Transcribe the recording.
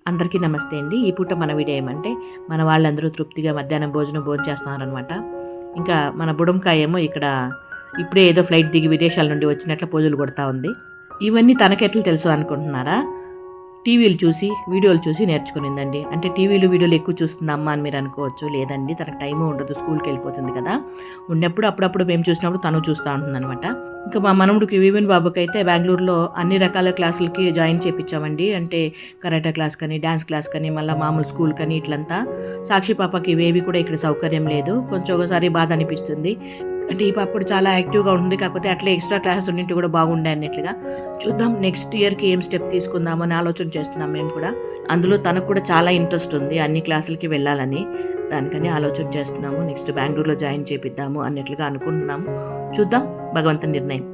అందరికీ నమస్తే అండి. ఈ పూట మన వీడియో ఏమంటే మన వాళ్ళందరూ తృప్తిగా మధ్యాహ్నం భోజనం చేస్తున్నారనమాట. ఇంకా మన బుడంకాయ ఏమో ఇక్కడ ఇప్పుడే ఏదో ఫ్లైట్ దిగి విదేశాల నుండి వచ్చినట్లు పోజులు కొడతా ఉంది. ఇవన్నీ తనకెట్లు తెలుసు అనుకుంటున్నారా? టీవీలు చూసి వీడియోలు చూసి నేర్చుకునిందండి. అంటే టీవీలు వీడియోలు ఎక్కువ చూస్తుంది అమ్మ అని మీరు అనుకోవచ్చు. లేదండి, తనకు టైము ఉండదు, స్కూల్కి వెళ్ళిపోతుంది కదా. ఉన్నప్పుడు అప్పుడప్పుడు మేము చూసినప్పుడు తను చూస్తూ ఉంటుందన్నమాట. ఇంకా మా మనముడికి వివిన్ బాబుకి అయితే బెంగళూరులో అన్ని రకాల క్లాసులకి జాయిన్ చేయించామండి. అంటే కరాటే క్లాస్ కానీ, డ్యాన్స్ క్లాస్ కానీ, మళ్ళీ మామూలు స్కూల్ కానీ ఇట్లంతా. సాక్షి పాపకి ఇవేవి కూడా ఇక్కడ సౌకర్యం లేదు. కొంచెం ఒకసారి బాధ అనిపిస్తుంది. అంటే ఈ పాప కూడా చాలా యాక్టివ్గా ఉంటుంది, కాకపోతే అట్లే ఎక్స్ట్రా క్లాసెస్ ఉన్నట్టు కూడా బాగుండే అన్నట్లుగా. చూద్దాం నెక్స్ట్ ఇయర్కి ఏం స్టెప్ తీసుకుందామని ఆలోచన చేస్తున్నాం మేము కూడా. అందులో తనకు కూడా చాలా ఇంట్రెస్ట్ ఉంది అన్ని క్లాసులకి వెళ్ళాలని. దానికని ఆలోచన చేస్తున్నాము. నెక్స్ట్ బెంగళూరులో జాయిన్ చేపిద్దాము అన్నట్లుగా అనుకుంటున్నాము. చూద్దాం, భగవంతుని నిర్ణయం.